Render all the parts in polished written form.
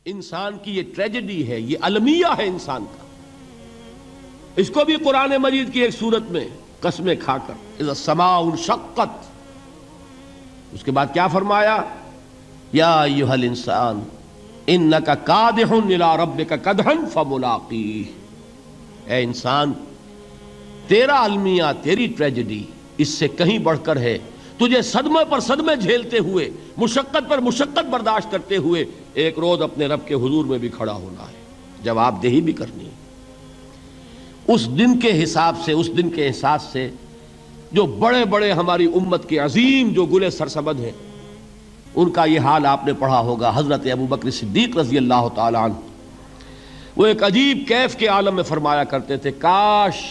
انسان کی یہ ٹریجڈی ہے، یہ المیہ ہے انسان کا. اس کو بھی قرآن مجید کی ایک سورت میں قسمیں کھا کر اذا السماء انشقت، اس کے بعد کیا فرمایا؟ یا ایھا الانسان انک کادح الی ربک کدحا فملاقیہ. اے انسان، تیرا المیہ، تیری ٹریجڈی اس سے کہیں بڑھ کر ہے. تجھے صدمے پر صدمے جھیلتے ہوئے، مشقت پر مشقت برداشت کرتے ہوئے ایک روز اپنے رب کے حضور میں بھی کھڑا ہونا ہے، جواب دہی بھی کرنی ہے. اس دن کے حساب سے، اس دن کے احساس سے جو بڑے بڑے ہماری امت کے عظیم جو گلے سرسبد ہیں، ان کا یہ حال آپ نے پڑھا ہوگا. حضرت ابوبکر صدیق رضی اللہ تعالی عنہ وہ ایک عجیب کیف کے عالم میں فرمایا کرتے تھے، کاش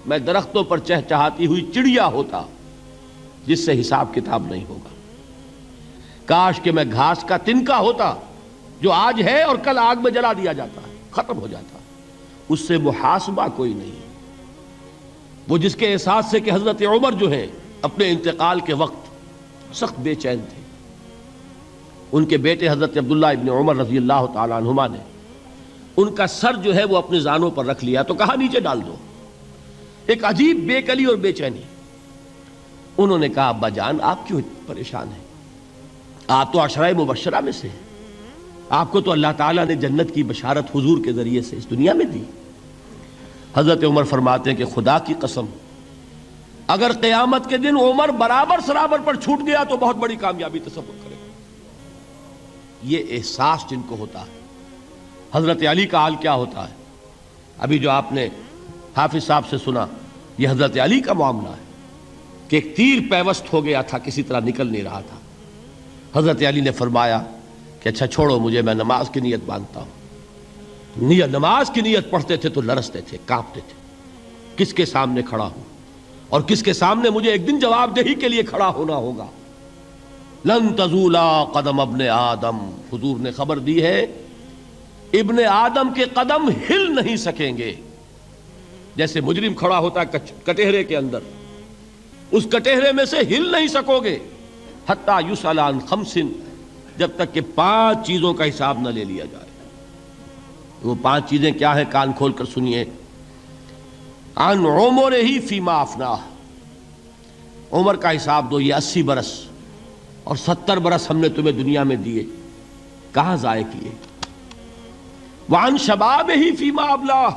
میں درختوں پر چہچہاتی ہوئی چڑیا ہوتا جس سے حساب کتاب نہیں ہوگا. کاش کہ میں گھاس کا تنکا ہوتا جو آج ہے اور کل آگ میں جلا دیا جاتا ہے، ختم ہو جاتا، اس سے محاسبہ کوئی نہیں. وہ جس کے احساس سے کہ حضرت عمر جو ہیں اپنے انتقال کے وقت سخت بے چین تھے. ان کے بیٹے حضرت عبداللہ ابن عمر رضی اللہ تعالی عنہما نے ان کا سر جو ہے وہ اپنے زانوں پر رکھ لیا تو کہا نیچے ڈال دو. ایک عجیب بے کلی اور بے چینی. انہوں نے کہا ابا جان آپ کیوں پریشان ہیں؟ آپ تو عشرہ مبشرہ میں سے ہیں، آپ کو تو اللہ تعالیٰ نے جنت کی بشارت حضور کے ذریعے سے اس دنیا میں دی. حضرت عمر فرماتے ہیں کہ خدا کی قسم اگر قیامت کے دن عمر برابر سرابر پر چھوٹ گیا تو بہت بڑی کامیابی تصور کرے. یہ احساس جن کو ہوتا ہے. حضرت علی کا حال کیا ہوتا ہے؟ ابھی جو آپ نے حافظ صاحب سے سنا، یہ حضرت علی کا معاملہ ہے کہ ایک تیر پیوست ہو گیا تھا، کسی طرح نکل نہیں رہا تھا. حضرت علی نے فرمایا کہ اچھا چھوڑو مجھے، میں نماز کی نیت باندھتا ہوں. نماز کی نیت پڑھتے تھے تو لرزتے تھے، کانپتے تھے. کس کے سامنے کھڑا ہوں اور کس کے سامنے مجھے ایک دن جواب دہی کے لیے کھڑا ہونا ہوگا. لن تزولا قدم ابن آدم، حضور نے خبر دی ہے ابن آدم کے قدم ہل نہیں سکیں گے. جیسے مجرم کھڑا ہوتا ہے کٹہرے کے اندر، اس کٹہرے میں سے ہل نہیں سکو گے حتی یسأل عن خمس، جب تک کہ 5 چیزوں کا حساب نہ لے لیا جائے. وہ 5 چیزیں کیا ہیں؟ کان کھول کر سنیے. عن عمرہ فیما افناہ، عمر کا حساب دو. یہ 80 برس اور 70 برس ہم نے تمہیں دنیا میں دیے، کہاں ضائع کیے. وعن شبابہ فیما ابلاہ،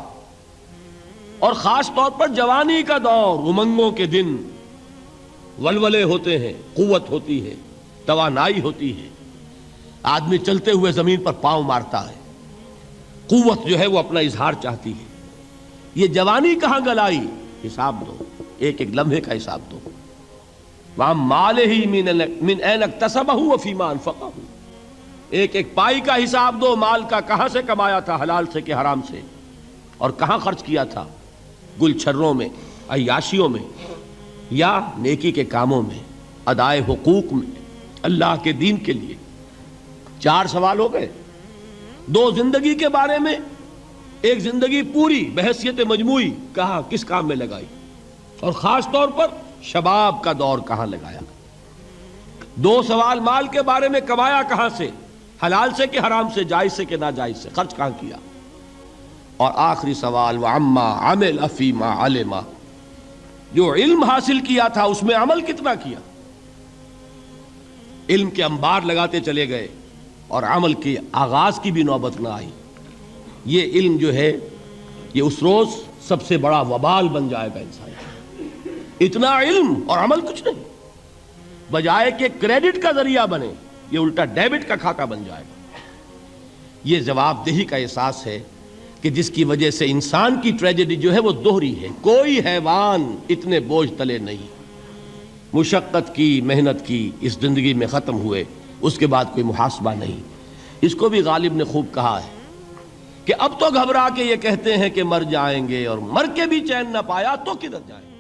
اور خاص طور پر جوانی کا دور، امنگوں کے دن، ولولے ہوتے ہیں، قوت ہوتی ہے، توانائی ہوتی ہے، آدمی چلتے ہوئے زمین پر پاؤں مارتا ہے، قوت جو ہے وہ اپنا اظہار چاہتی ہے. یہ جوانی کہاں گلائی؟ حساب دو، ایک ایک لمحے کا حساب دو. وَعَن مَالِهِ مِنْ أَيْنَ اكْتَسَبَهُ وَفِيمَا أَنْفَقَهُ، ایک ایک پائی کا حساب دو. مال کا کہاں سے کمایا تھا، حلال سے کہ حرام سے، اور کہاں خرچ کیا تھا، گل چھروں میں، عیاشیوں میں، یا نیکی کے کاموں میں، ادائے حقوق میں، اللہ کے دین کے لیے. 4 سوال ہو گئے. 2 زندگی کے بارے میں، ایک زندگی پوری بحیثیت مجموعی کہاں کس کام میں لگائی، اور خاص طور پر شباب کا دور کہاں لگایا. 2 سوال مال کے بارے میں، کمایا کہاں سے، حلال سے کہ حرام سے، جائز سے کہ ناجائز سے، خرچ کہاں کیا. اور آخری سوال وَعَمَّا عَمِلَ فِيمَا عَلِمَ، جو علم حاصل کیا تھا اس میں عمل کتنا کیا. علم کے انبار لگاتے چلے گئے اور عمل کے آغاز کی بھی نوبت نہ آئی. یہ علم جو ہے یہ اس روز سب سے بڑا وبال بن جائے گا انسان. اتنا علم اور عمل کچھ نہیں، بجائے کہ کریڈٹ کا ذریعہ بنے یہ الٹا ڈیبٹ کا کھاتا بن جائے گا. یہ جواب دہی کا احساس ہے کہ جس کی وجہ سے انسان کی ٹریجڈی جو ہے وہ دوہری ہے. کوئی حیوان اتنے بوجھ تلے نہیں، مشقت کی، محنت کی، اس زندگی میں ختم ہوئے، اس کے بعد کوئی محاسبہ نہیں. اس کو بھی غالب نے خوب کہا ہے کہ اب تو گھبرا کے یہ کہتے ہیں کہ مر جائیں گے، اور مر کے بھی چین نہ پایا تو کدھر جائیں گے.